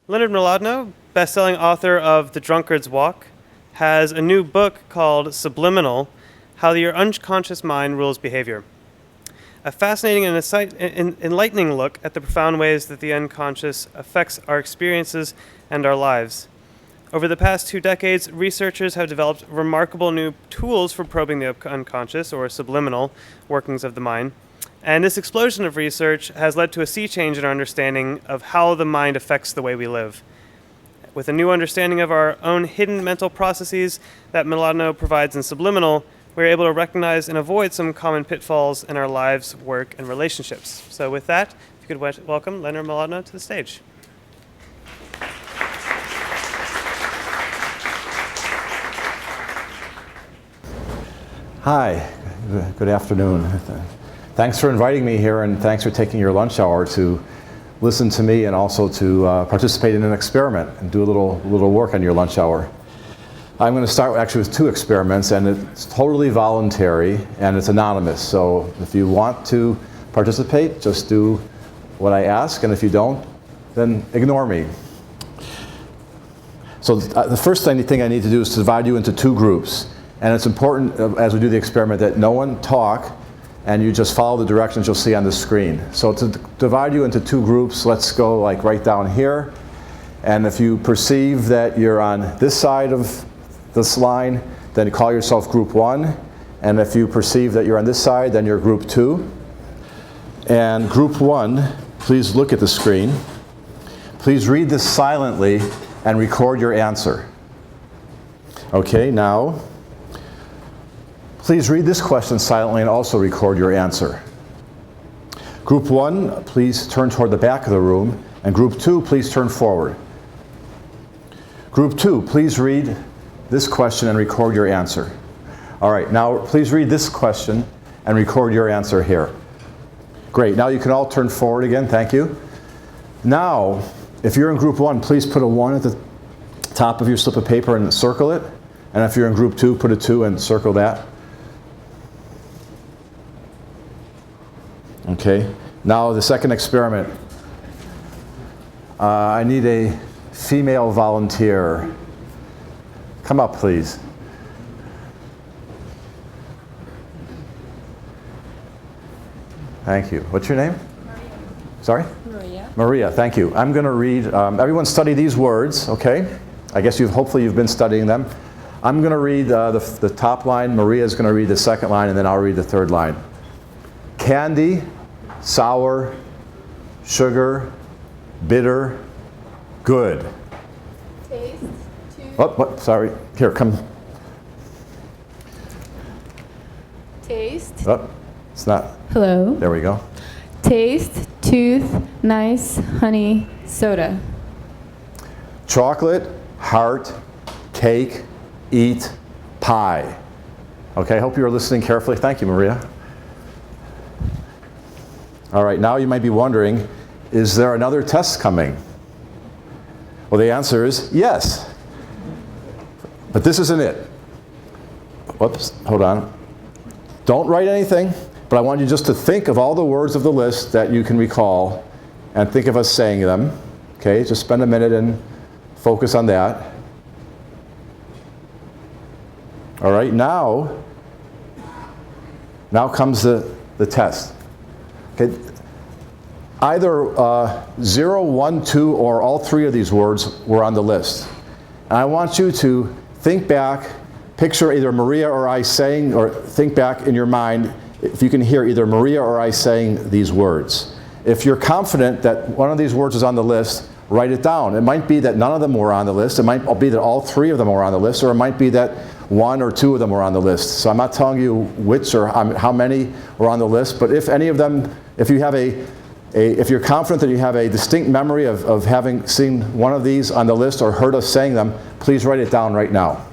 Leonard Mlodinow, best-selling author of The Drunkard's Walk, has a new book called Subliminal, How Your Unconscious Mind Rules Behavior. A fascinating and enlightening look at the profound ways that the unconscious affects our experiences and our lives. Over the past 2 decades, researchers have developed remarkable new tools for probing the unconscious, or subliminal, workings of the mind. And this explosion of research has led to a sea change in our understanding of how the mind affects the way we live. With a new understanding of our own hidden mental processes that Mlodinow provides in Subliminal, we're able to recognize and avoid some common pitfalls in our lives, work, and relationships. So with that, if you could welcome Leonard Mlodinow to the stage. Hi, good afternoon. Thanks for inviting me here, and thanks for taking your lunch hour to listen to me and also to participate in an experiment and do a little work on your lunch hour. I'm going to start actually with 2 experiments, and it's totally voluntary and it's anonymous. So if you want to participate, just do what I ask, and if you don't, then ignore me. So the first thing I need to do is to divide you into 2 groups. And it's important as we do the experiment that no one talk and you just follow the directions you'll see on the screen. So to divide you into 2 groups, let's go like right down here. And if you perceive that you're on this side of this line, then call yourself group 1. And if you perceive that you're on this side, then you're group 2. And group 1, please look at the screen. Please read this silently and record your answer. Okay, now, please read this question silently and also record your answer. Group 1, please turn toward the back of the room, and Group 2, please turn forward. Group 2, please read this question and record your answer. All right, now please read this question and record your answer here. Great, now you can all turn forward again, thank you. Now, if you're in Group 1, please put a 1 at the top of your slip of paper and circle it. And if you're in Group 2, put a 2 and circle that. Okay, now the second experiment. I need a female volunteer. Come up, please. Thank you. What's your name? Maria. Sorry? Maria. Maria, thank you. I'm going to read, everyone study these words, okay? I guess hopefully you've been studying them. I'm going to read the top line, Maria's going to read the second line, and then I'll read the third line. Candy, sour, sugar, bitter, good. Taste, Oh, sorry. Here, come. Taste. Oh, it's not. Hello. There we go. Taste, tooth, nice, honey, soda. Chocolate, heart, cake, eat, pie. Okay, I hope you were listening carefully. Thank you, Maria. All right, now you might be wondering, is there another test coming? Well, the answer is yes. But this isn't it. Whoops, hold on. Don't write anything, but I want you just to think of all the words of the list that you can recall and think of us saying them. Okay, just spend a minute and focus on that. All right, now comes the test. Okay, either 0, 1, 2, or all 3 of these words were on the list. And I want you to think back, picture either Maria or I saying, or think back in your mind if you can hear either Maria or I saying these words. If you're confident that one of these words is on the list, write it down. It might be that none of them were on the list. It might be that all 3 of them were on the list, or it might be that 1 or 2 of them were on the list. So I'm not telling you which or how many were on the list, but if any of them, if you're confident that you have a distinct memory of having seen one of these on the list or heard us saying them, please write it down right now.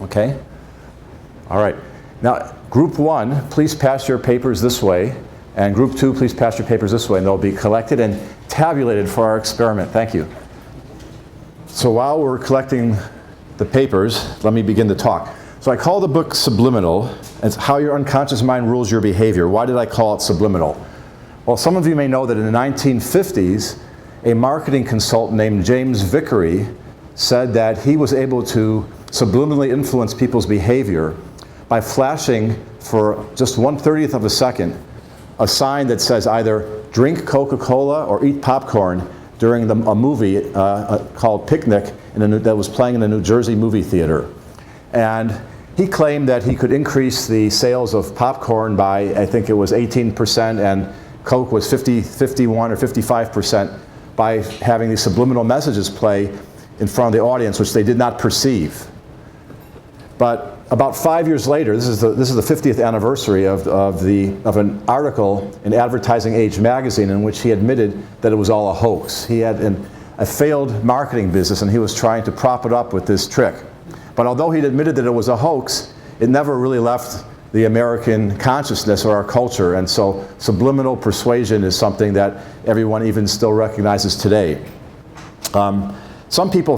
Okay? All right. Now, Group 1, please pass your papers this way, and Group 2, please pass your papers this way, and they'll be collected and tabulated for our experiment. Thank you. So while we're collecting the papers, let me begin to talk. So I call the book Subliminal. It's how your unconscious mind rules your behavior. Why did I call it subliminal? Well, some of you may know that in the 1950s, a marketing consultant named James Vickery said that he was able to subliminally influence people's behavior by flashing for just 1/30th of a second a sign that says either drink Coca-Cola or eat popcorn during a movie called Picnic that was playing in a New Jersey movie theater. And he claimed that he could increase the sales of popcorn by, I think it was 18%, and Coke was 51 or 55%, by having these subliminal messages play in front of the audience, which they did not perceive. But about 5 years later, this is the 50th anniversary of an article in Advertising Age magazine in which he admitted that it was all a hoax. He had a failed marketing business, and he was trying to prop it up with this trick. But although he'd admitted that it was a hoax, it never really left the American consciousness or our culture. And so subliminal persuasion is something that everyone even still recognizes today. Some people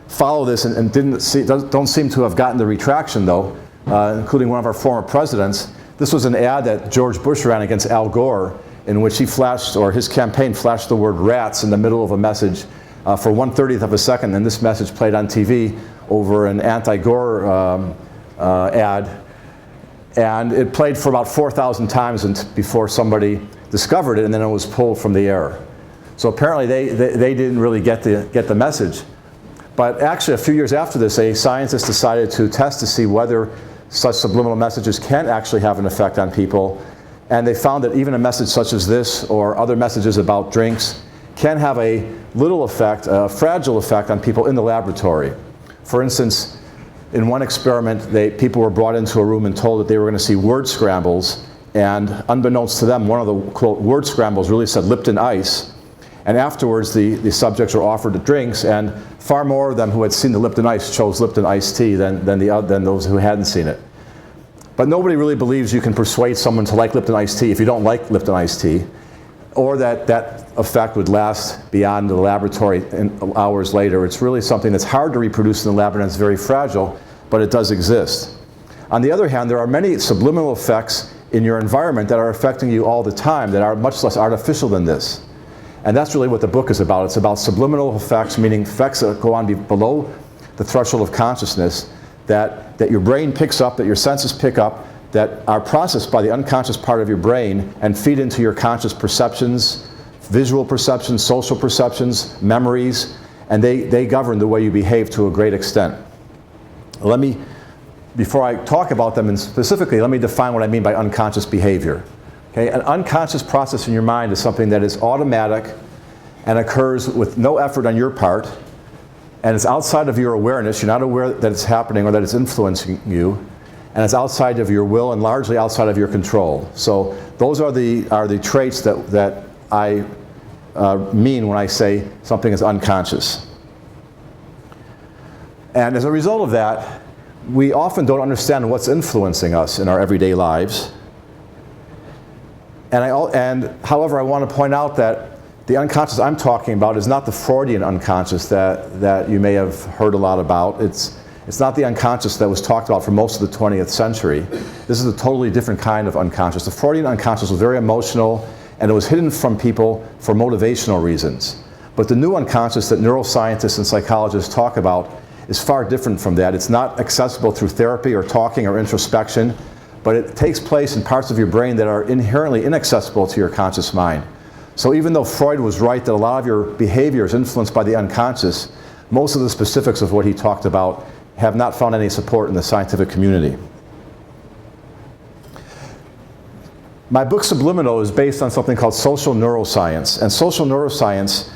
follow this and don't seem to have gotten the retraction, though, including one of our former presidents. This was an ad that George Bush ran against Al Gore, in which he flashed, or his campaign flashed the word rats in the middle of a message for 1/30th of a second, and this message played on TV over an anti-Gore ad. And it played for about 4,000 times before somebody discovered it, and then it was pulled from the air. So apparently they didn't really get the message. But actually, a few years after this, a scientist decided to test to see whether such subliminal messages can actually have an effect on people. And they found that even a message such as this, or other messages about drinks, can have a little effect, a fragile effect on people in the laboratory. For instance, in one experiment, people were brought into a room and told that they were going to see word scrambles. And unbeknownst to them, one of the, quote, word scrambles really said Lipton Ice. And afterwards, the subjects were offered the drinks, and far more of them who had seen the Lipton Ice chose Lipton iced tea than those who hadn't seen it. But nobody really believes you can persuade someone to like Lipton iced tea if you don't like Lipton iced tea, or that effect would last beyond the laboratory hours later. It's really something that's hard to reproduce in the lab, and it's very fragile, but it does exist. On the other hand, there are many subliminal effects in your environment that are affecting you all the time that are much less artificial than this. And that's really what the book is about. It's about subliminal effects, meaning effects that go on below the threshold of consciousness that your brain picks up, that your senses pick up, that are processed by the unconscious part of your brain and feed into your conscious perceptions, visual perceptions, social perceptions, memories, and they govern the way you behave to a great extent. Before I talk about them specifically, let me define what I mean by unconscious behavior. Okay, an unconscious process in your mind is something that is automatic and occurs with no effort on your part, and it's outside of your awareness. You're not aware that it's happening or that it's influencing you, and it's outside of your will and largely outside of your control. So those are the traits that I mean when I say something is unconscious. And as a result of that, we often don't understand what's influencing us in our everyday lives. And however, I want to point out that the unconscious I'm talking about is not the Freudian unconscious that you may have heard a lot about. It's not the unconscious that was talked about for most of the 20th century. This is a totally different kind of unconscious. The Freudian unconscious was very emotional, and it was hidden from people for motivational reasons. But the new unconscious that neuroscientists and psychologists talk about is far different from that. It's not accessible through therapy or talking or introspection, but it takes place in parts of your brain that are inherently inaccessible to your conscious mind. So even though Freud was right that a lot of your behavior is influenced by the unconscious, most of the specifics of what he talked about have not found any support in the scientific community. My book Subliminal is based on something called social neuroscience. And social neuroscience,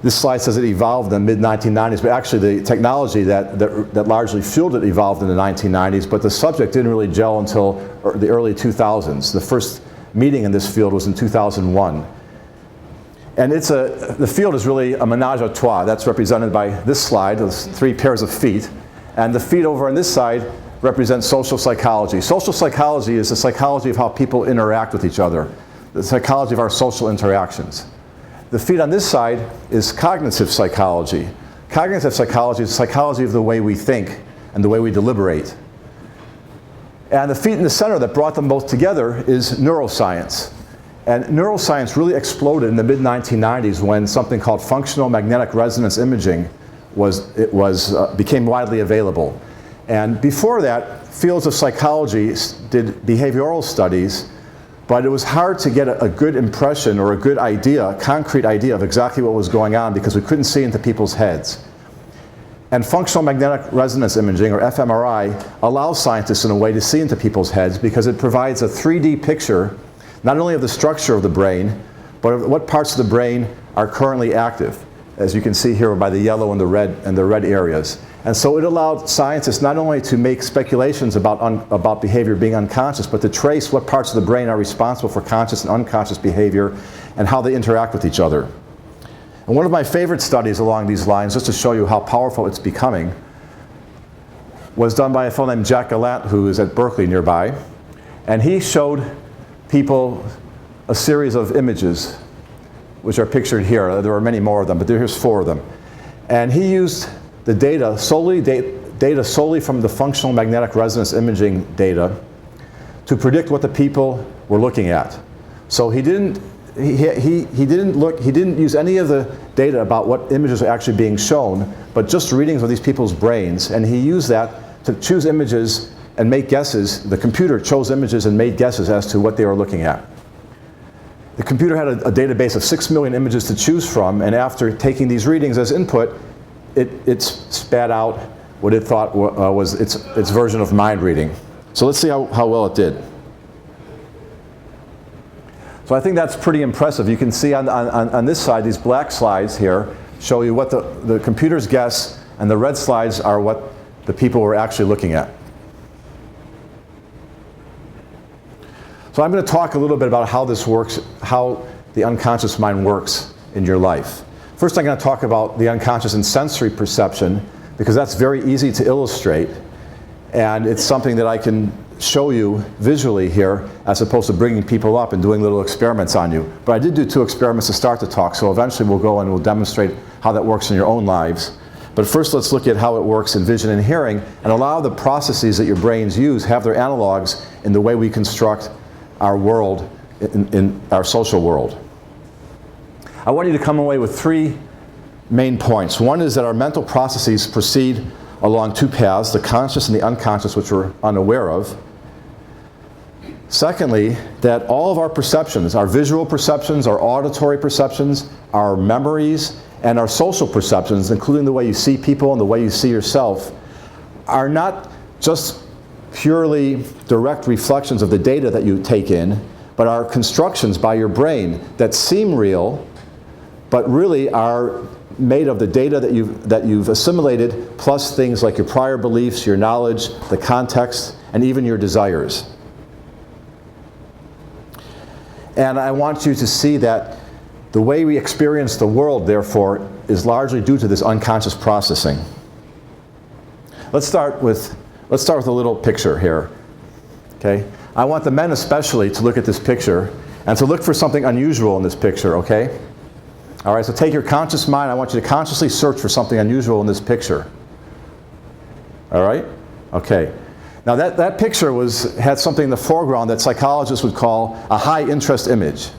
this slide says it evolved in the mid-1990s, but actually the technology that largely fueled it evolved in the 1990s, but the subject didn't really gel until the early 2000s. The first meeting in this field was in 2001. And the field is really a menage a trois. That's represented by this slide, those 3 pairs of feet. And the feet over on this side represent social psychology. Social psychology is the psychology of how people interact with each other, the psychology of our social interactions. The feet on this side is cognitive psychology. Cognitive psychology is the psychology of the way we think and the way we deliberate. And the feet in the center that brought them both together is neuroscience. And neuroscience really exploded in the mid-1990s when something called functional magnetic resonance imaging became widely available. And before that, fields of psychology did behavioral studies, but it was hard to get a good impression or a good idea, a concrete idea of exactly what was going on because we couldn't see into people's heads. And functional magnetic resonance imaging, or fMRI, allows scientists in a way to see into people's heads because it provides a 3D picture not only of the structure of the brain, but of what parts of the brain are currently active, as you can see here by the yellow and the red areas. And so it allowed scientists not only to make speculations about behavior being unconscious, but to trace what parts of the brain are responsible for conscious and unconscious behavior and how they interact with each other. And one of my favorite studies along these lines, just to show you how powerful it's becoming, was done by a fellow named Jack Gallant, who is at Berkeley nearby. And he showed people a series of images, which are pictured here. There are many more of them, but here's 4 of them. And he used the data solely from the functional magnetic resonance imaging data to predict what the people were looking at. So he didn't use any of the data about what images are actually being shown, but just readings of these people's brains, and he used that to choose images and make guesses. The computer chose images and made guesses as to what they were looking at. The computer had a database of 6 million images to choose from, and after taking these readings as input, it spat out what it thought was its version of mind reading. So let's see how well it did. So I think that's pretty impressive. You can see on this side, these black slides here show you what the computer's guess, and the red slides are what the people were actually looking at. So I'm going to talk a little bit about how this works, how the unconscious mind works in your life. First, I'm going to talk about the unconscious and sensory perception, because that's very easy to illustrate, and it's something that I can show you visually here, as opposed to bringing people up and doing little experiments on you. But I did do 2 experiments to start the talk, so eventually we'll go and we'll demonstrate how that works in your own lives. But first, let's look at how it works in vision and hearing, and allow the processes that your brains use have their analogs in the way we construct our world, in our social world. I want you to come away with 3 main points. One is that our mental processes proceed along 2 paths, the conscious and the unconscious, which we're unaware of. Secondly, that all of our perceptions, our visual perceptions, our auditory perceptions, our memories, and our social perceptions, including the way you see people and the way you see yourself, are not just purely direct reflections of the data that you take in, but are constructions by your brain that seem real, but really are made of the data that you've assimilated, plus things like your prior beliefs, your knowledge, the context, and even your desires. And I want you to see that the way we experience the world, therefore, is largely due to this unconscious processing. Let's start with a little picture here. Okay? I want the men especially to look at this picture and to look for something unusual in this picture, okay? All right, so take your conscious mind. I want you to consciously search for something unusual in this picture. All right? Okay. Now that picture had something in the foreground that psychologists would call a high interest image.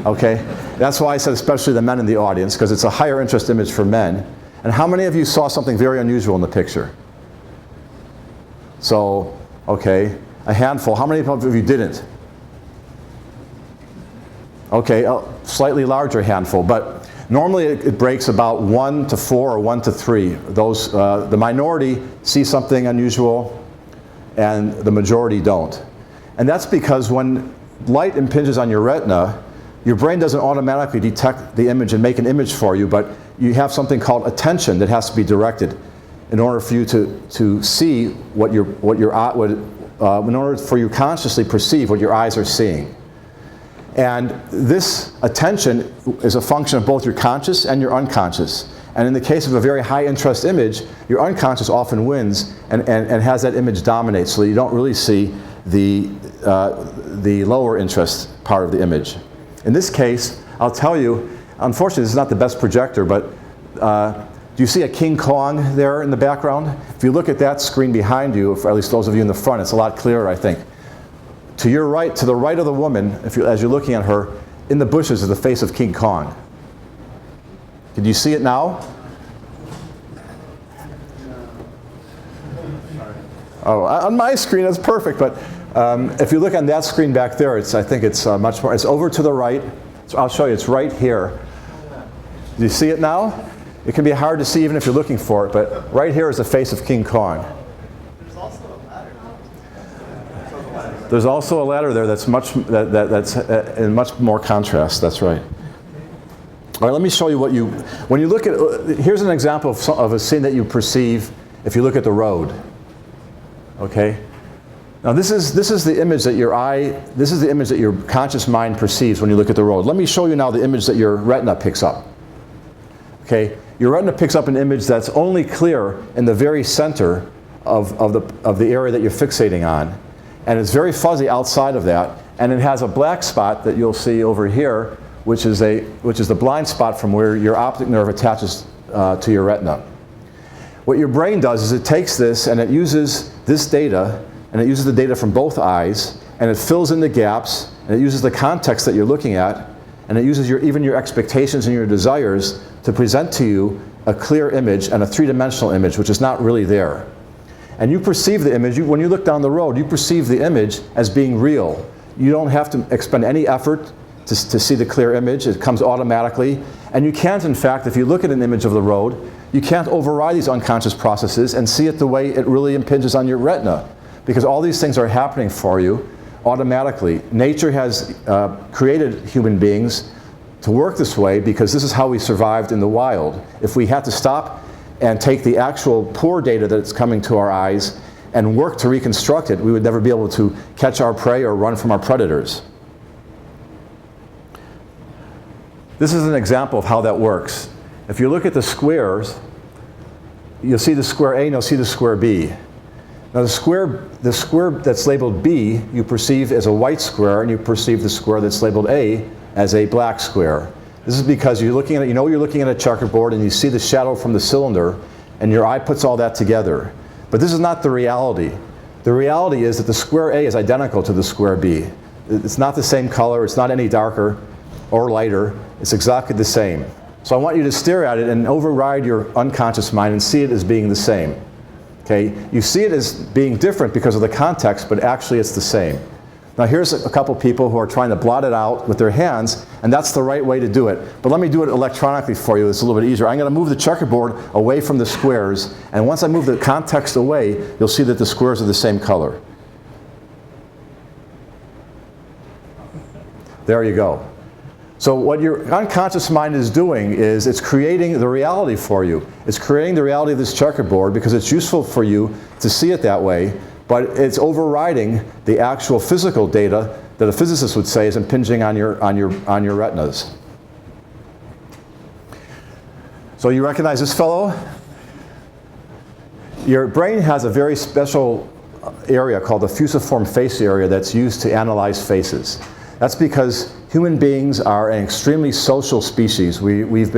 Okay? That's why I said especially the men in the audience, because it's a higher interest image for men. And how many of you saw something very unusual in the picture? So, okay, a handful. How many of you didn't? Okay, a slightly larger handful, but normally it breaks about 1 to 4 or 1 to 3. Those, the minority see something unusual and the majority don't. And that's because when light impinges on your retina, your brain doesn't automatically detect the image and make an image for you, but you have something called attention that has to be directed in order for you to see in order for you to consciously perceive what your eyes are seeing. And this attention is a function of both your conscious and your unconscious. And in the case of a very high interest image, your unconscious often wins and has that image dominate, so that you don't really see the lower interest part of the image. In this case, I'll tell you, unfortunately this is not the best projector, but do you see a King Kong there in the background? If you look at that screen behind you, or at least those of you in the front, it's a lot clearer, I think. To your right, to the right of the woman, as you're looking at her, in the bushes is the face of King Kong. Can you see it now? Oh, on my screen it's perfect, but if you look on that screen back there, I think it's much more. It's over to the right. So I'll show you. It's right here. Do you see it now? It can be hard to see even if you're looking for it, but right here is the face of King Kong. There's also a ladder. There's also a ladder there that's that's in much more contrast. That's right. All right, let me show you what when you look at, here's an example of a scene that you perceive if you look at the road. Okay? Now this is the image that this is the image that your conscious mind perceives when you look at the road. Let me show you now the image that your retina picks up. Okay? Your retina picks up an image that's only clear in the very center of the area that you're fixating on. And it's very fuzzy outside of that. And it has a black spot that you'll see over here, which is the blind spot from where your optic nerve attaches to your retina. What your brain does is it takes this and it uses this data, and it uses the data from both eyes, and it fills in the gaps, and it uses the context that you're looking at, and it uses even your expectations and your desires to present to you a clear image and a three-dimensional image, which is not really there. And you perceive the image, when you look down the road, you perceive the image as being real. You don't have to expend any effort to see the clear image. It comes automatically. And you can't, in fact, if you look at an image of the road, you can't override these unconscious processes and see it the way it really impinges on your retina, because all these things are happening for you automatically. Nature has created human beings to work this way because this is how we survived in the wild. If we had to stop and take the actual poor data that's coming to our eyes and work to reconstruct it, we would never be able to catch our prey or run from our predators. This is an example of how that works. If you look at the squares, you'll see the square A and you'll see the square B. Now the square that's labeled B you perceive as a white square, and you perceive the square that's labeled A as a black square. This is because you're looking at it, you're looking at a checkerboard and you see the shadow from the cylinder and your eye puts all that together. But this is not the reality. The reality is that the square A is identical to the square B. It's not the same color, it's not any darker or lighter, it's exactly the same. So I want you to stare at it and override your unconscious mind and see it as being the same. Okay? You see it as being different because of the context, but actually it's the same. Now here's a couple people who are trying to blot it out with their hands, and that's the right way to do it. But let me do it electronically for you. It's a little bit easier. I'm going to move the checkerboard away from the squares, and once I move the context away, you'll see that the squares are the same color. There you go. So what your unconscious mind is doing is it's creating the reality for you. It's creating the reality of this checkerboard because it's useful for you to see it that way, but it's overriding the actual physical data that a physicist would say is impinging on your retinas. So you recognize this fellow? Your brain has a very special area called the fusiform face area that's used to analyze faces. That's because human beings are an extremely social species. We've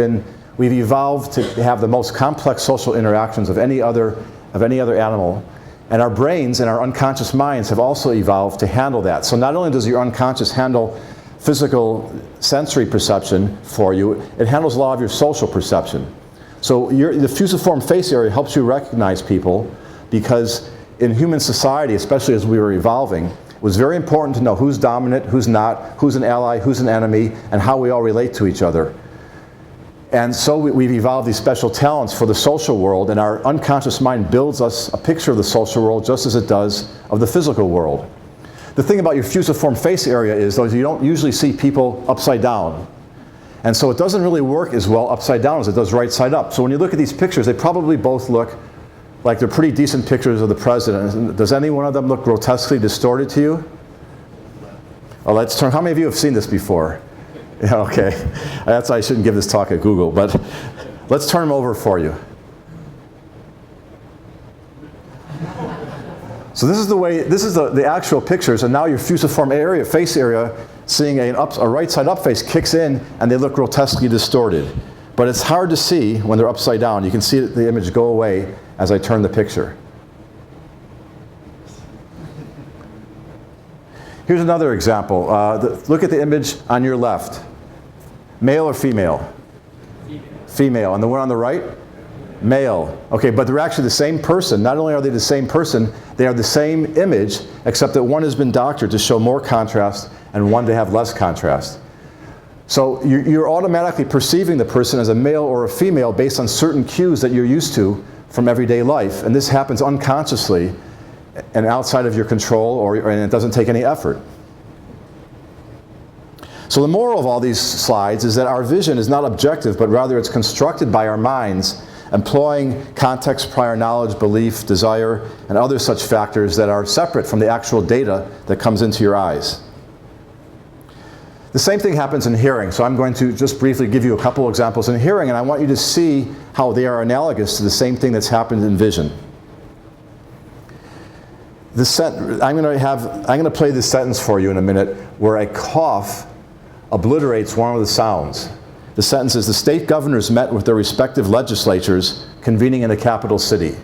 evolved to have the most complex social interactions of any other animal. And our brains and our unconscious minds have also evolved to handle that. So not only does your unconscious handle physical sensory perception for you, it handles a lot of your social perception. So the fusiform face area helps you recognize people because in human society, especially as we were evolving, it was very important to know who's dominant, who's not, who's an ally, who's an enemy, and how we all relate to each other. And so we've evolved these special talents for the social world, and our unconscious mind builds us a picture of the social world just as it does of the physical world. The thing about your fusiform face area is, though, you don't usually see people upside down. And so it doesn't really work as well upside down as it does right side up. So when you look at these pictures, they probably both look like they're pretty decent pictures of the president. Does any one of them look grotesquely distorted to you? Oh, let's turn. How many of you have seen this before? Yeah, okay. That's why I shouldn't give this talk at Google, but let's turn them over for you. So this is the actual pictures, and now your fusiform area, face area, seeing a right side up face kicks in, and they look grotesquely distorted. But it's hard to see when they're upside down. You can see the image go away as I turn the picture. Here's another example. Look at the image on your left. Male or female? Female. And the one on the right? Male. Okay, but they're actually the same person. Not only are they the same person, they are the same image, except that one has been doctored to show more contrast and one to have less contrast. So you're automatically perceiving the person as a male or a female based on certain cues that you're used to from everyday life. And this happens unconsciously and outside of your control, and it doesn't take any effort. So the moral of all these slides is that our vision is not objective, but rather it's constructed by our minds, employing context, prior knowledge, belief, desire, and other such factors that are separate from the actual data that comes into your eyes. The same thing happens in hearing, so I'm going to just briefly give you a couple examples in hearing, and I want you to see how they are analogous to the same thing that's happened in vision. I'm going to play this sentence for you in a minute, where a cough obliterates one of the sounds. The sentence is, the state governors met with their respective legislatures convening in the capital city.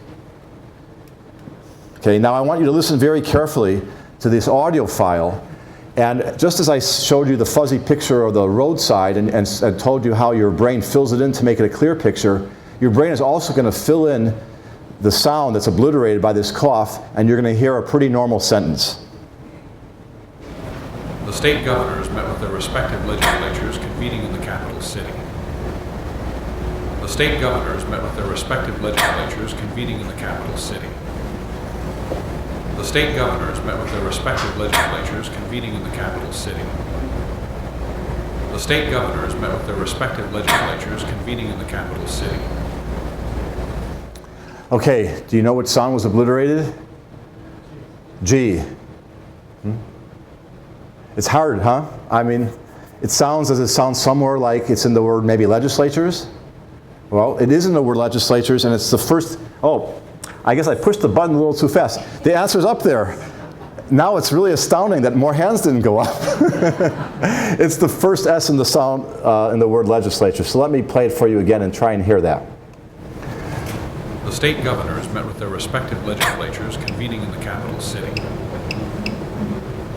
Okay, now I want you to listen very carefully to this audio file. And just as I showed you the fuzzy picture of the roadside and told you how your brain fills it in to make it a clear picture, your brain is also going to fill in the sound that's obliterated by this cough, and you're going to hear a pretty normal sentence. The state governors met with their respective legislatures convening in the capital city. The state governors met with their respective legislatures convening in the capital city. The state governors met with their respective legislatures convening in the capital city. The state governors met with their respective legislatures convening in the capital city. Okay, do you know what sound was obliterated? G. It's hard, huh? I mean, it sounds somewhere like it's in the word maybe legislatures. Well, it is in the word legislatures, and it's the first, I guess I pushed the button a little too fast. The answer's up there. Now it's really astounding that more hands didn't go up. It's the first S in the sound in the word legislature. So let me play it for you again and try and hear that. The state governors met with their respective legislatures convening in the capital city.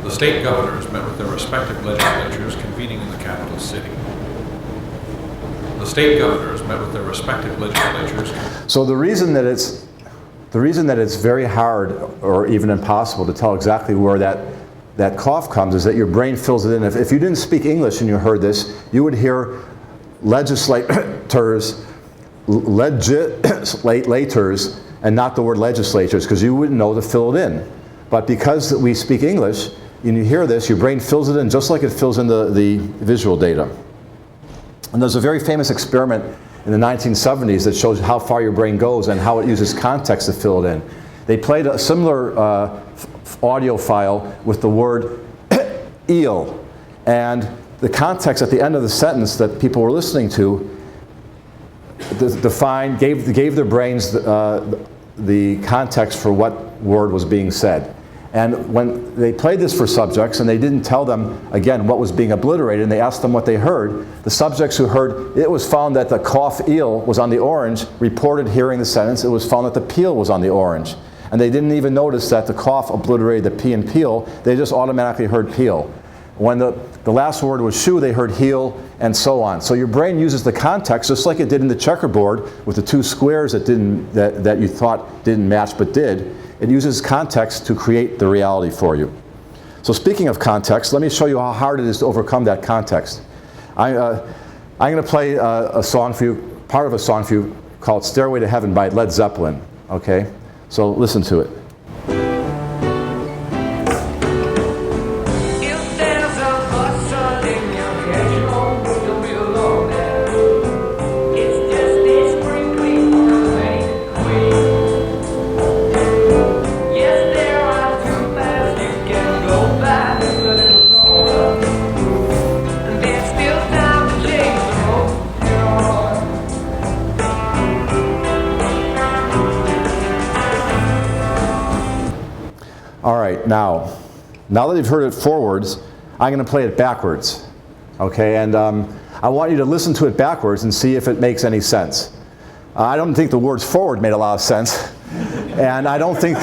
The state governors met with their respective legislatures convening in the capital city. The state governors met with their respective legislatures. So the reason that it's very hard or even impossible to tell exactly where that cough comes is that your brain fills it in. If you didn't speak English and you heard this, you would hear legislators, and not the word legislatures, because you wouldn't know to fill it in. But because we speak English, and you hear this, your brain fills it in just like it fills in the visual data. And there's a very famous experiment in the 1970s that shows how far your brain goes and how it uses context to fill it in. They played a similar audio file with the word eel. And the context at the end of the sentence that people were listening to gave their brains the context for what word was being said. And when they played this for subjects and they didn't tell them, again, what was being obliterated, and they asked them what they heard, the subjects who heard, it was found that the cough eel was on the orange, reported hearing the sentence, it was found that the peel was on the orange. And they didn't even notice that the cough obliterated the P and peel, they just automatically heard peel. When the last word was shoe, they heard heel, and so on. So your brain uses the context, just like it did in the checkerboard with the two squares that you thought didn't match but did. It uses context to create the reality for you. So speaking of context, let me show you how hard it is to overcome that context. I'm going to play a song for you, part of a song for you called Stairway to Heaven by Led Zeppelin. Okay? So listen to it. All right, now that you've heard it forwards, I'm going to play it backwards, okay? And I want you to listen to it backwards and see if it makes any sense. I don't think the words forward made a lot of sense, and I don't think,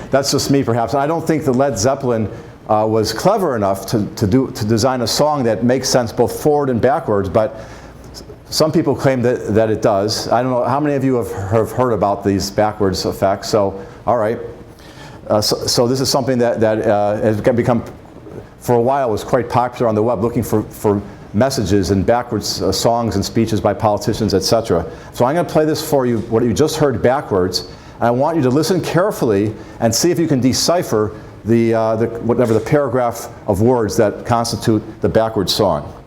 that's just me perhaps, I don't think the Led Zeppelin was clever enough to design a song that makes sense both forward and backwards, but some people claim that it does. I don't know, how many of you have heard about these backwards effects? So, all right. So this is something that has become, for a while, was quite popular on the web, looking for messages and backwards songs and speeches by politicians, etc. So I'm going to play this for you, what you just heard backwards, and I want you to listen carefully and see if you can decipher whatever the paragraph of words that constitute the backwards song.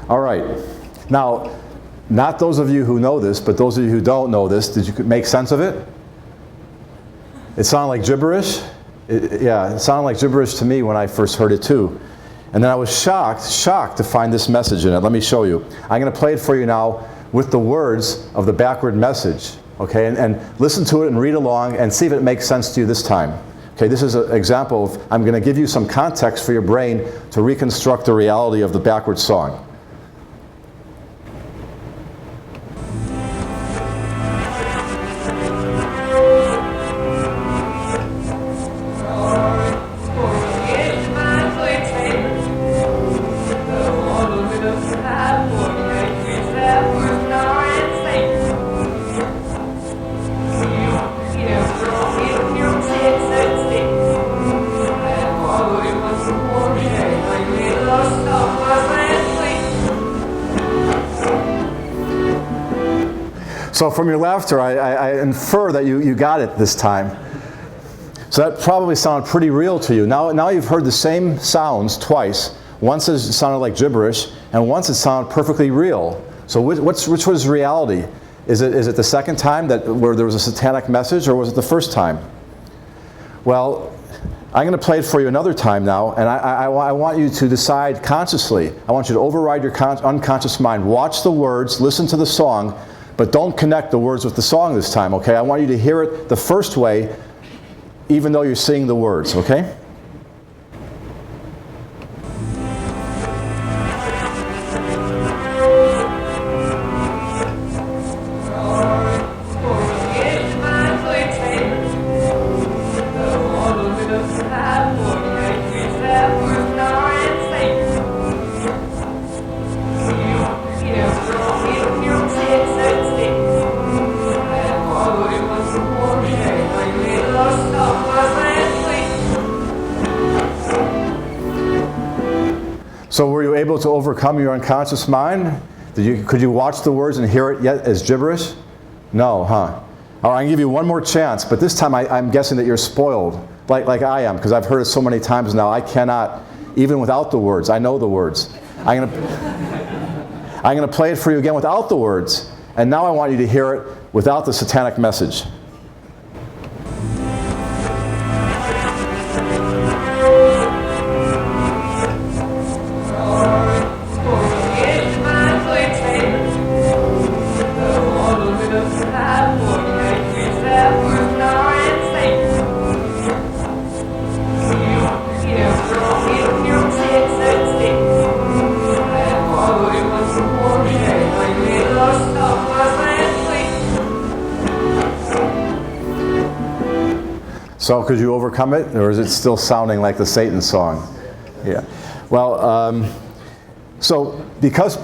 All right. Now, not those of you who know this, but those of you who don't know this, did you make sense of it? It sounded like gibberish? Yeah, it sounded like gibberish to me when I first heard it too. And then I was shocked to find this message in it. Let me show you. I'm going to play it for you now with the words of the backward message. Okay, and listen to it and read along and see if it makes sense to you this time. Okay, this is an example of, I'm going to give you some context for your brain to reconstruct the reality of the backward song. So from your laughter, I infer that you got it this time. So that probably sounded pretty real to you. Now you've heard the same sounds twice. Once it sounded like gibberish, and once it sounded perfectly real. So which was reality? Is it the second time where there was a satanic message, or was it the first time? Well, I'm going to play it for you another time now, and I want you to decide consciously. I want you to override your unconscious mind. Watch the words, listen to the song, but don't connect the words with the song this time, okay? I want you to hear it the first way, even though you're singing the words, okay? So were you able to overcome your unconscious mind? Could you watch the words and hear it yet as gibberish? No, huh? All right, I'm going to give you one more chance, but this time I'm guessing that you're spoiled, like I am, because I've heard it so many times now. I cannot, even without the words. I know the words. I'm going to play it for you again without the words, and now I want you to hear it without the satanic message. So could you overcome it, or is it still sounding like the Satan song? Yeah. Well, so because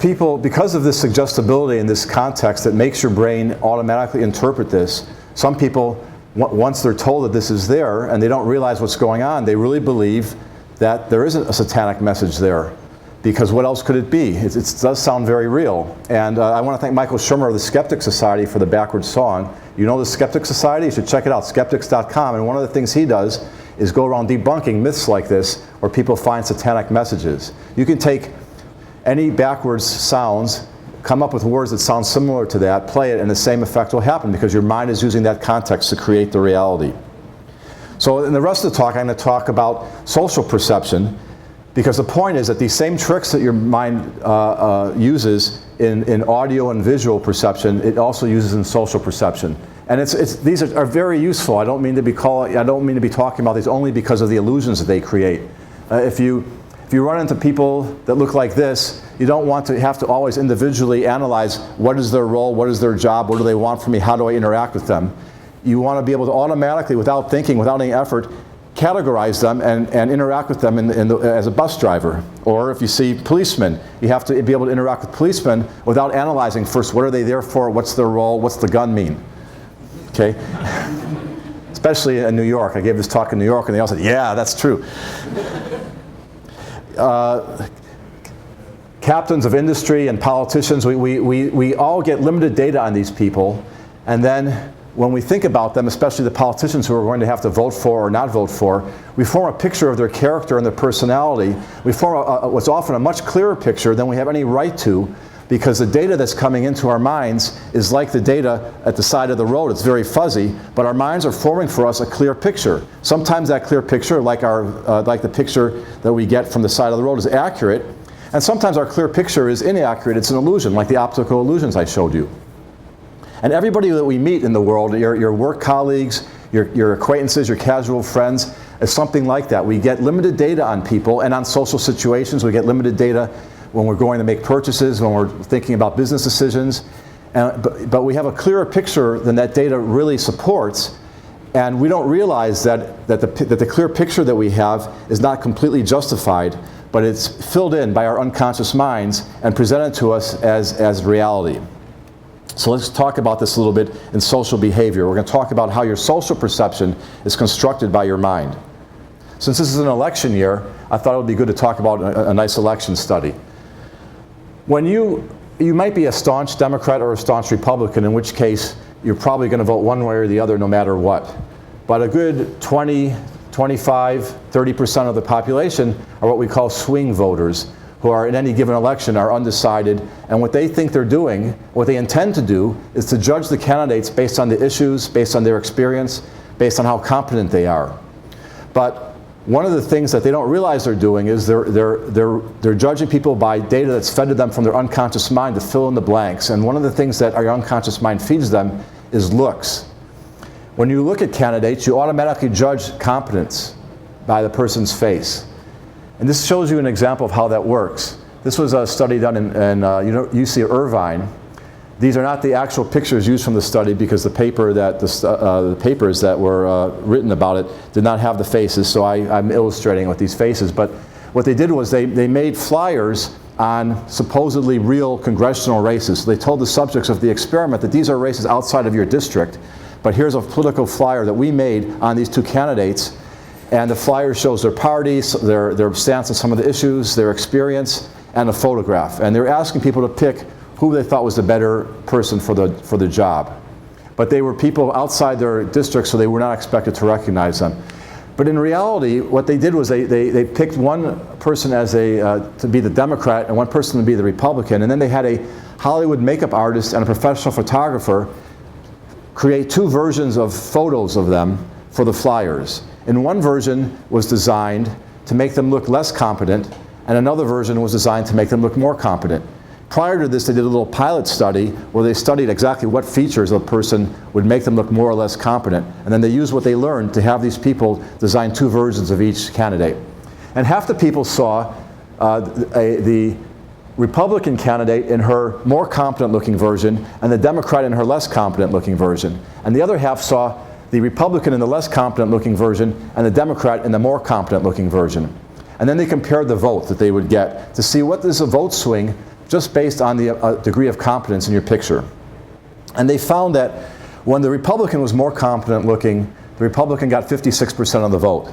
of this suggestibility in this context that makes your brain automatically interpret this, some people, once they're told that this is there and they don't realize what's going on, they really believe that there isn't a satanic message there. Because what else could it be? It does sound very real. And I want to thank Michael Shermer of the Skeptic Society for the backwards song. You know the Skeptic Society? You should check it out, skeptics.com. And one of the things he does is go around debunking myths like this where people find satanic messages. You can take any backwards sounds, come up with words that sound similar to that, play it, and the same effect will happen because your mind is using that context to create the reality. So in the rest of the talk, I'm going to talk about social perception, because the point is that these same tricks that your mind uses in audio and visual perception, it also uses in social perception. And these are very useful. I don't mean to be talking about these only because of the illusions that they create. If you run into people that look like this, you don't want to have to always individually analyze what is their role, what is their job, what do they want from me, how do I interact with them. You want to be able to automatically, without thinking, without any effort, categorize them and interact with them as a bus driver. Or if you see policemen, you have to be able to interact with policemen without analyzing first, what are they there for, what's their role, what's the gun mean? Okay? Especially in New York. I gave this talk in New York and they all said, yeah, that's true. Captains of industry and politicians, we all get limited data on these people, and then when we think about them, especially the politicians who we're going to have to vote for or not vote for, we form a picture of their character and their personality. We form what's often a much clearer picture than we have any right to, because the data that's coming into our minds is like the data at the side of the road. It's very fuzzy, but our minds are forming for us a clear picture. Sometimes that clear picture, like the picture that we get from the side of the road, is accurate, and sometimes our clear picture is inaccurate. It's an illusion, like the optical illusions I showed you. And everybody that we meet in the world, your work colleagues, your acquaintances, your casual friends, is something like that. We get limited data on people and on social situations. We get limited data when we're going to make purchases, when we're thinking about business decisions. But we have a clearer picture than that data really supports. And we don't realize that the clear picture that we have is not completely justified, but it's filled in by our unconscious minds and presented to us as reality. So let's talk about this a little bit in social behavior. We're going to talk about how your social perception is constructed by your mind. Since this is an election year, I thought it would be good to talk about a nice election study. When you might be a staunch Democrat or a staunch Republican, in which case you're probably going to vote one way or the other no matter what. But a good 20, 25, 30% of the population are what we call swing voters, who are in any given election are undecided, and what they think they're doing, what they intend to do, is to judge the candidates based on the issues, based on their experience, based on how competent they are. But one of the things that they don't realize they're doing is they're judging people by data that's fed to them from their unconscious mind to fill in the blanks. And one of the things that our unconscious mind feeds them is looks. When you look at candidates, you automatically judge competence by the person's face. And this shows you an example of how that works. This was a study done in UC Irvine. These are not the actual pictures used from the study, because the papers that were written about it did not have the faces, so I'm illustrating with these faces. But what they did was they made flyers on supposedly real congressional races. So they told the subjects of the experiment that these are races outside of your district, but here's a political flyer that we made on these two candidates. And the flyer shows their parties, their stance on some of the issues, their experience, and a photograph. And they're asking people to pick who they thought was the better person for the job. But they were people outside their district, so they were not expected to recognize them. But in reality, what they did was they picked one person to be the Democrat and one person to be the Republican, and then they had a Hollywood makeup artist and a professional photographer create two versions of photos of them for the flyers. And one version was designed to make them look less competent, and another version was designed to make them look more competent. Prior to this, they did a little pilot study where they studied exactly what features of a person would make them look more or less competent. And then they used what they learned to have these people design two versions of each candidate. And half the people saw the Republican candidate in her more competent looking version and the Democrat in her less competent looking version. And the other half saw the Republican in the less competent looking version and the Democrat in the more competent looking version. And then they compared the vote that they would get to see what is a vote swing just based on the degree of competence in your picture. And they found that when the Republican was more competent looking, the Republican got 56% of the vote.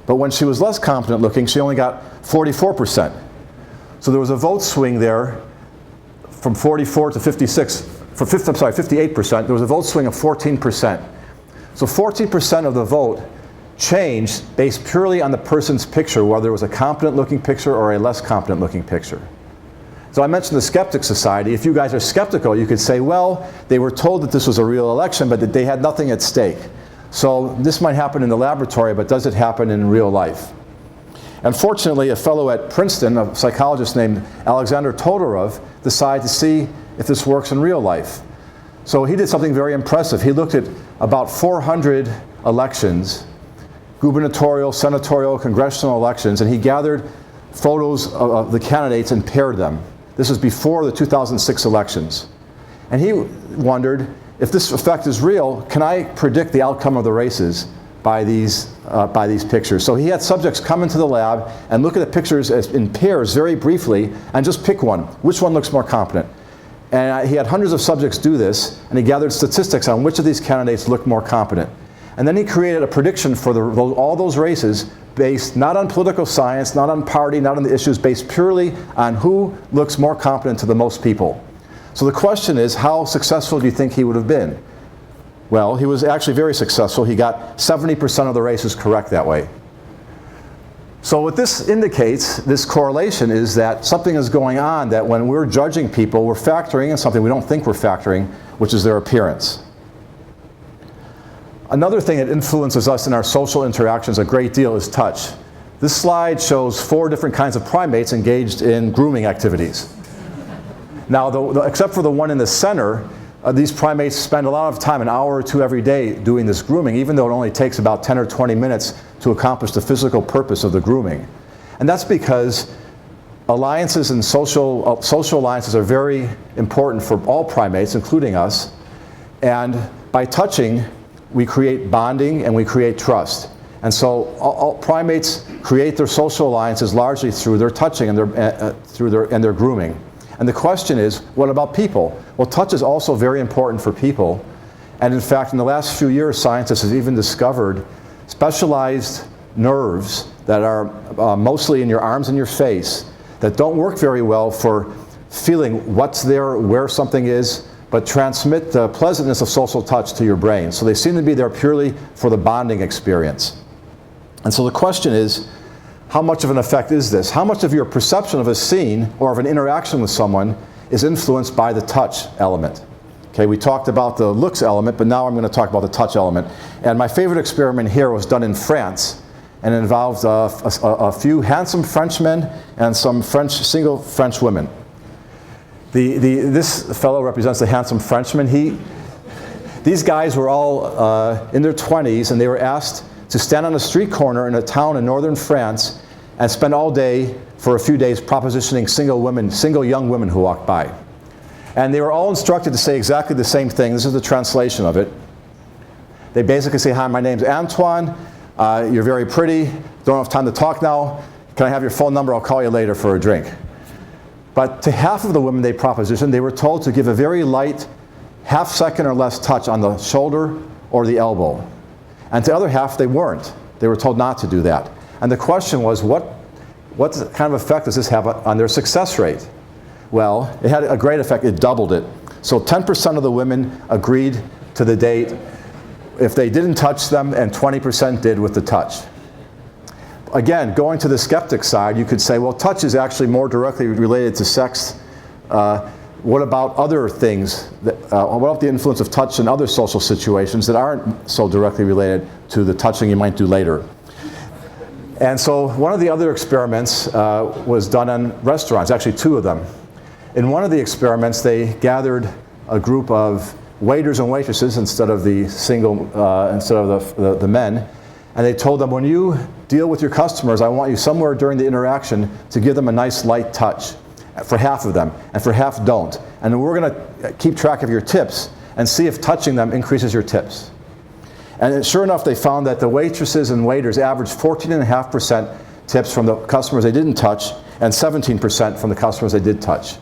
But when she was less competent looking, she only got 44%. So there was a vote swing there from 44 to 58%. There was a vote swing of 14%. So 14% of the vote changed based purely on the person's picture, whether it was a competent looking picture or a less competent looking picture. So I mentioned the Skeptic Society. If you guys are skeptical, you could say, well, they were told that this was a real election, but that they had nothing at stake. So this might happen in the laboratory, but does it happen in real life? Unfortunately, a fellow at Princeton, a psychologist named Alexander Todorov, decided to see if this works in real life. So he did something very impressive. He looked at about 400 elections, gubernatorial, senatorial, congressional elections, and he gathered photos of the candidates and paired them. This was before the 2006 elections. And he wondered, if this effect is real, can I predict the outcome of the races by these pictures? So he had subjects come into the lab and look at the pictures in pairs very briefly and just pick one. Which one looks more competent? And he had hundreds of subjects do this, and he gathered statistics on which of these candidates looked more competent. And then he created a prediction for all those races based not on political science, not on party, not on the issues, based purely on who looks more competent to the most people. So the question is, how successful do you think he would have been? Well, he was actually very successful. He got 70% of the races correct that way. So what this indicates, this correlation, is that something is going on, that when we're judging people, we're factoring in something we don't think we're factoring, which is their appearance. Another thing that influences us in our social interactions a great deal is touch. This slide shows 4 different kinds of primates engaged in grooming activities. Now, except for the one in the center, these primates spend a lot of time, an hour or 2 every day, doing this grooming, even though it only takes about 10 or 20 minutes to accomplish the physical purpose of the grooming. And that's because alliances and social alliances are very important for all primates, including us. And by touching, we create bonding and we create trust. And so all primates create their social alliances largely through their touching and their grooming. And the question is, what about people? Well, touch is also very important for people. And in fact, in the last few years, scientists have even discovered specialized nerves that are mostly in your arms and your face that don't work very well for feeling what's there, where something is, but transmit the pleasantness of social touch to your brain. So they seem to be there purely for the bonding experience. And so the question is, how much of an effect is this? How much of your perception of a scene or of an interaction with someone is influenced by the touch element? Okay, we talked about the looks element, but now I'm going to talk about the touch element. And my favorite experiment here was done in France, and it involved a few handsome Frenchmen and some single French women. This fellow represents the handsome Frenchman. These guys were all in their 20s, and they were asked to stand on a street corner in a town in northern France and spend all day for a few days propositioning single young women who walked by. And they were all instructed to say exactly the same thing. This is the translation of it. They basically say, "Hi, my name's Antoine. You're very pretty. Don't have time to talk now. Can I have your phone number? I'll call you later for a drink." But to half of the women they propositioned, they were told to give a very light, half-second or less touch on the shoulder or the elbow. And to the other half, they weren't. They were told not to do that. And the question was, what kind of effect does this have on their success rate? Well, it had a great effect. It doubled it. So 10% of the women agreed to the date if they didn't touch them, and 20% did with the touch. Again, going to the skeptic side, you could say, well, touch is actually more directly related to sex. What about other things? What about the influence of touch in other social situations that aren't so directly related to the touching you might do later? And so one of the other experiments was done on restaurants, actually 2 of them. In one of the experiments, they gathered a group of waiters and waitresses instead of the men, and they told them, when you deal with your customers, I want you somewhere during the interaction to give them a nice light touch. For half of them, and for half don't. And we're going to keep track of your tips and see if touching them increases your tips. And sure enough, they found that the waitresses and waiters averaged 14.5% tips from the customers they didn't touch, and 17% from the customers they did touch.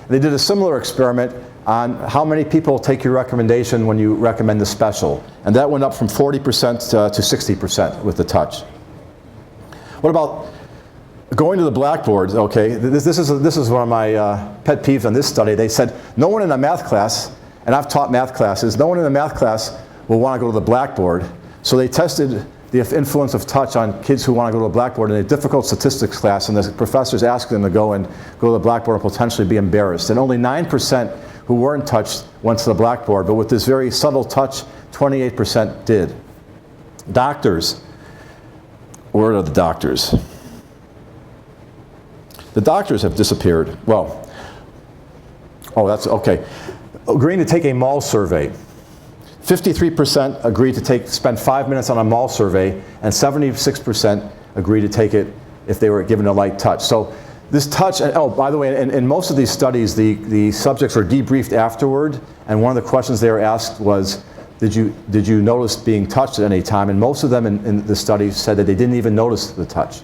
They did a similar experiment on how many people take your recommendation when you recommend the special. And that went up from 40% to 60% with the touch. What about going to the blackboard? Okay, this is one of my pet peeves on this study. They said no one in a math class, and I've taught math classes, no one in a math class will want to go to the blackboard. So they tested the influence of touch on kids who want to go to the blackboard in a difficult statistics class, and the professors asked them to go to the blackboard and potentially be embarrassed. And only 9% who weren't touched went to the blackboard, but with this very subtle touch, 28% did. Doctors. Where are the doctors? The doctors have disappeared. Well, oh, that's okay. Agreeing to take a mall survey. 53% agreed to spend 5 minutes on a mall survey, and 76% agreed to take it if they were given a light touch. So this touch, and oh, by the way, in most of these studies, the subjects were debriefed afterward, and one of the questions they were asked was, did you notice being touched at any time? And most of them in the study said that they didn't even notice the touch.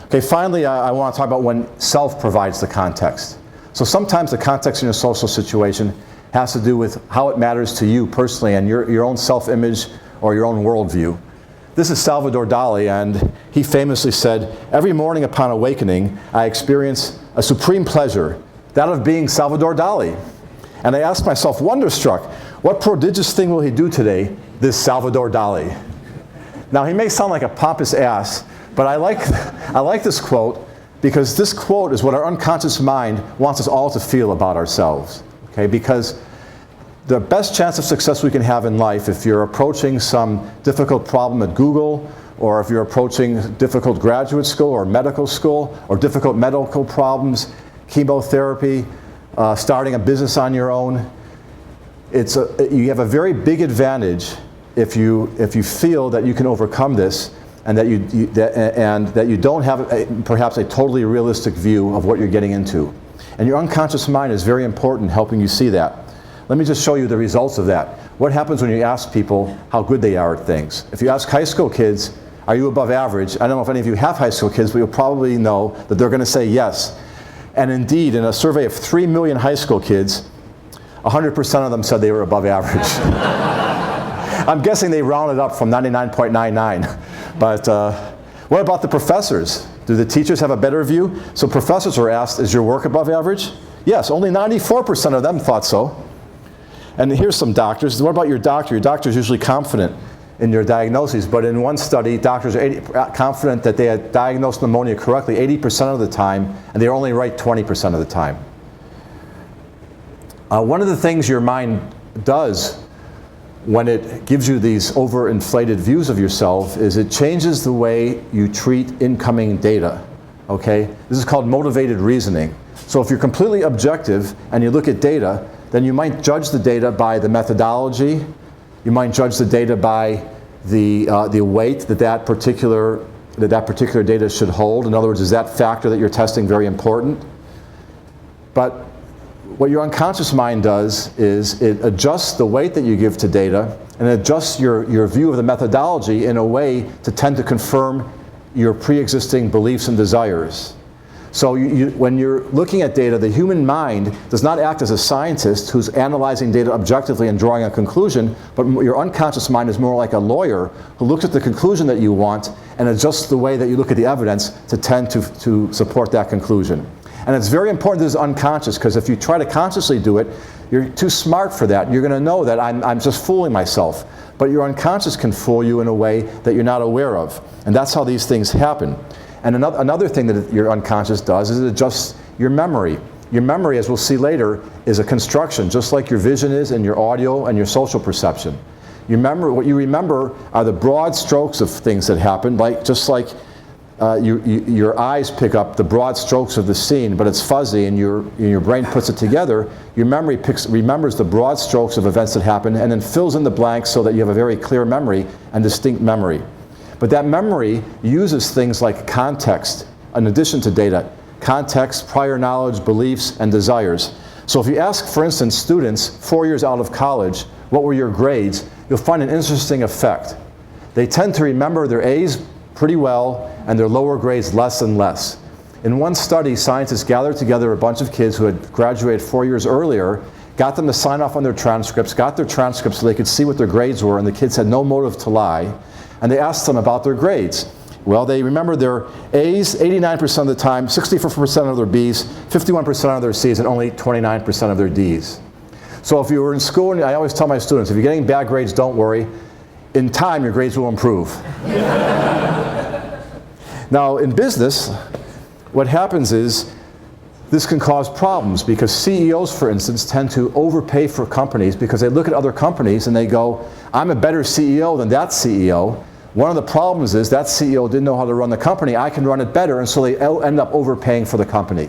Okay, finally, I want to talk about when self provides the context. So sometimes the context in your social situation has to do with how it matters to you personally and your own self-image or your own worldview. This is Salvador Dali, and he famously said, "Every morning upon awakening, I experience a supreme pleasure, that of being Salvador Dali. And I ask myself, wonderstruck, what prodigious thing will he do today, this Salvador Dali?" Now, he may sound like a pompous ass, but I like this quote because this quote is what our unconscious mind wants us all to feel about ourselves. Okay? Because the best chance of success we can have in life, if you're approaching some difficult problem at Google, or if you're approaching difficult graduate school or medical school, or difficult medical problems, chemotherapy, starting a business on your own, you have a very big advantage if you feel that you can overcome this, and that you don't have perhaps a totally realistic view of what you're getting into. And your unconscious mind is very important in helping you see that. Let me just show you the results of that. What happens when you ask people how good they are at things? If you ask high school kids, are you above average? I don't know if any of you have high school kids, but you'll probably know that they're going to say yes. And indeed, in a survey of 3 million high school kids, 100% of them said they were above average. I'm guessing they rounded up from 99.99. But what about the professors? Do the teachers have a better view? So professors were asked, is your work above average? Yes, only 94% of them thought so. And here's some doctors. What about your doctor? Your doctor is usually confident in your diagnoses, but in one study, doctors are confident that they had diagnosed pneumonia correctly 80% of the time, and they're only right 20% of the time. One of the things your mind does when it gives you these overinflated views of yourself is it changes the way you treat incoming data. Okay? This is called motivated reasoning. So if you're completely objective and you look at data, then you might judge the data by the methodology. You might judge the data by the weight that particular data should hold. In other words, is that factor that you're testing very important? But what your unconscious mind does is it adjusts the weight that you give to data and adjusts your view of the methodology in a way to tend to confirm your pre-existing beliefs and desires. So when you're looking at data, the human mind does not act as a scientist who's analyzing data objectively and drawing a conclusion, but your unconscious mind is more like a lawyer who looks at the conclusion that you want and adjusts the way that you look at the evidence to tend to support that conclusion. And it's very important this is unconscious, because if you try to consciously do it, you're too smart for that. You're going to know that I'm just fooling myself. But your unconscious can fool you in a way that you're not aware of. And that's how these things happen. And another thing that your unconscious does is it adjusts your memory. Your memory, as we'll see later, is a construction, just like your vision is and your audio and your social perception. What you remember are the broad strokes of things that happen, just like your eyes pick up the broad strokes of the scene, but it's fuzzy, and your brain puts it together. Your memory remembers the broad strokes of events that happen and then fills in the blanks so that you have a very clear memory and distinct memory. But that memory uses things like context in addition to data. Context, prior knowledge, beliefs, and desires. So if you ask, for instance, students 4 years out of college, what were your grades, you'll find an interesting effect. They tend to remember their A's pretty well and their lower grades less and less. In one study, scientists gathered together a bunch of kids who had graduated 4 years earlier, got them to sign off on their transcripts, got their transcripts so they could see what their grades were, and the kids had no motive to lie, and they asked them about their grades. Well, they remembered their A's 89% of the time, 64% of their B's, 51% of their C's, and only 29% of their D's. So if you were in school, and I always tell my students, if you're getting bad grades, don't worry. In time, your grades will improve. Now, in business, what happens is, this can cause problems because CEOs, for instance, tend to overpay for companies because they look at other companies and they go, I'm a better CEO than that CEO. One of the problems is that CEO didn't know how to run the company. I can run it better, and so they end up overpaying for the company.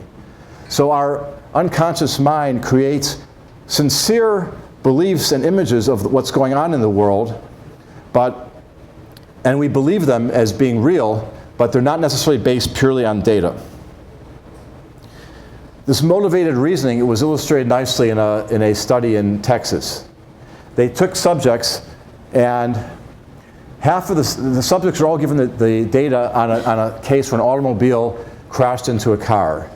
So our unconscious mind creates sincere beliefs and images of what's going on in the world, and we believe them as being real, but they're not necessarily based purely on data. This motivated reasoning, it was illustrated nicely in a study in Texas. They took subjects, and half of the subjects are all given the data on a case where an automobile crashed into a car,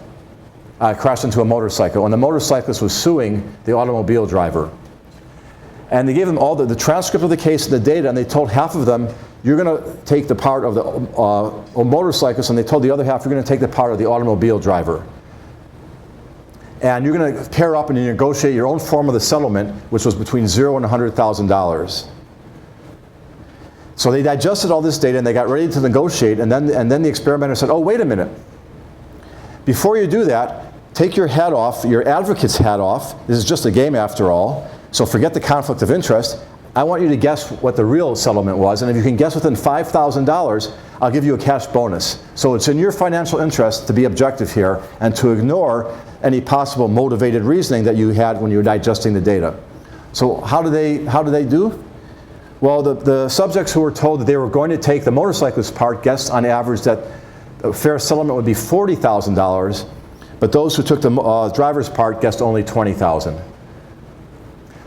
crashed into a motorcycle, and the motorcyclist was suing the automobile driver. And they gave them all the transcript of the case and the data, and they told half of them, you're going to take the part of the motorcyclist, and they told the other half, you're going to take the part of the automobile driver. And you're going to pair up and you negotiate your own form of the settlement, which was between $0 and $100,000. So they digested all this data and they got ready to negotiate, and then the experimenter said, oh, wait a minute. Before you do that, take your hat off, your advocate's hat off. This is just a game after all, so forget the conflict of interest. I want you to guess what the real settlement was, and if you can guess within $5,000, I'll give you a cash bonus. So it's in your financial interest to be objective here and to ignore any possible motivated reasoning that you had when you were digesting the data. So how do they do? Well, the subjects who were told that they were going to take the motorcyclist part guessed on average that a fair settlement would be $40,000, but those who took the driver's part guessed only $20,000.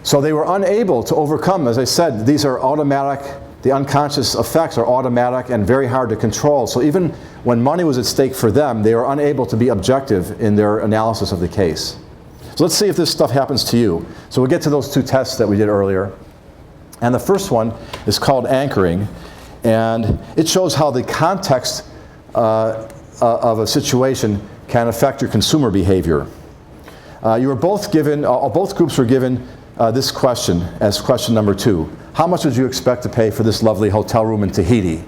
So they were unable to overcome, as I said, these are automatic, the unconscious effects are automatic and very hard to control. So even when money was at stake for them, they were unable to be objective in their analysis of the case. So let's see if this stuff happens to you. So we'll get to those two tests that we did earlier. And the first one is called anchoring, and it shows how the context of a situation can affect your consumer behavior. You were both given, both groups were given this question as question number 2. How much would you expect to pay for this lovely hotel room in Tahiti?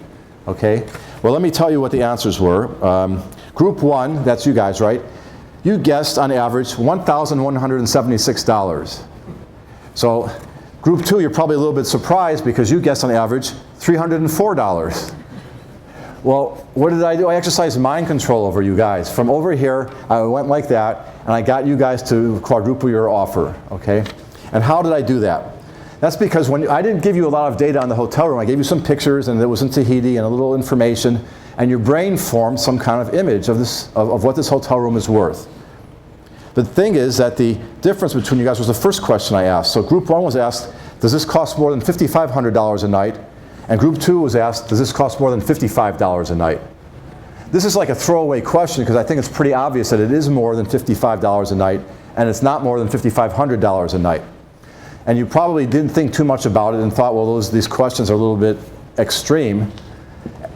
Okay, well, let me tell you what the answers were. Group 1, that's you guys, right? You guessed on average $1,176. So group 2, you're probably a little bit surprised because you guessed on average $304. Well, what did I do? I exercised mind control over you guys. From over here, I went like that, and I got you guys to quadruple your offer, okay? And how did I do that? That's because when I didn't give you a lot of data on the hotel room. I gave you some pictures, and it was in Tahiti, and a little information, and your brain formed some kind of image of what this hotel room is worth. The thing is that the difference between you guys was the first question I asked. So group 1 was asked, does this cost more than $5,500 a night? And group 2 was asked, does this cost more than $55 a night? This is like a throwaway question because I think it's pretty obvious that it is more than $55 a night, and it's not more than $5,500 a night. And you probably didn't think too much about it and thought, well, these questions are a little bit extreme.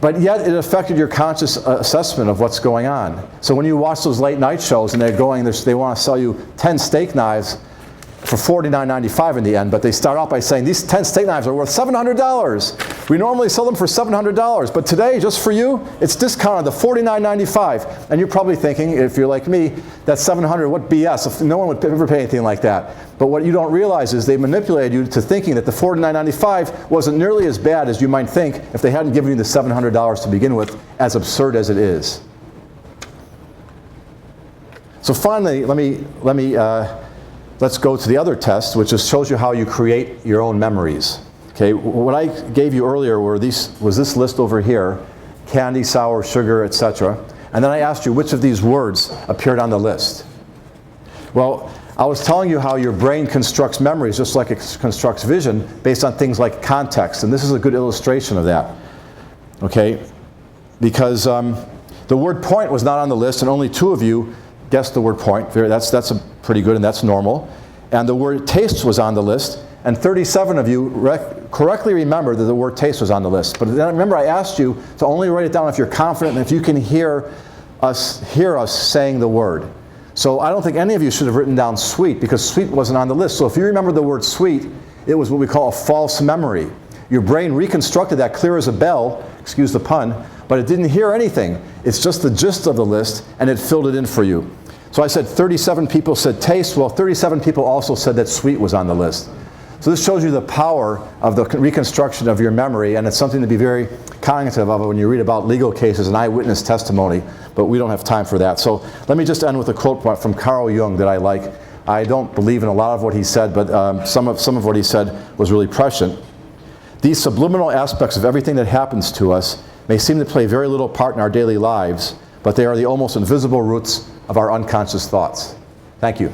But yet it affected your conscious assessment of what's going on. So when you watch those late night shows and they want to sell you 10 steak knives for $49.95 in the end, but they start out by saying these 10 steak knives are worth $700. We normally sell them for $700, but today, just for you, it's discounted to $49.95. And you're probably thinking, if you're like me, that's $700, what BS? If no one would ever pay anything like that. But what you don't realize is they manipulated you to thinking that the $49.95 wasn't nearly as bad as you might think if they hadn't given you the $700 to begin with, as absurd as it is. So finally, let's go to the other test, which just shows you how you create your own memories. Okay, what I gave you earlier was this list over here: candy, sour, sugar, etc. And then I asked you which of these words appeared on the list. Well, I was telling you how your brain constructs memories just like it constructs vision based on things like context, and this is a good illustration of that. Okay, because the word point was not on the list, and only 2 of you guessed the word point. That's pretty good, and that's normal. And the word taste was on the list, and 37 of you correctly remembered that the word taste was on the list. But then remember, I asked you to only write it down if you're confident and if you can hear us saying the word. So I don't think any of you should have written down sweet, because sweet wasn't on the list. So if you remember the word sweet, it was what we call a false memory. Your brain reconstructed that clear as a bell, excuse the pun, but it didn't hear anything. It's just the gist of the list, and it filled it in for you. So I said 37 people said taste. Well, 37 people also said that sweet was on the list. So this shows you the power of the reconstruction of your memory, and it's something to be very cognitive of when you read about legal cases and eyewitness testimony, but we don't have time for that. So let me just end with a quote from Carl Jung that I like. I don't believe in a lot of what he said, but some of what he said was really prescient. These subliminal aspects of everything that happens to us may seem to play very little part in our daily lives, but they are the almost invisible roots of our unconscious thoughts. Thank you.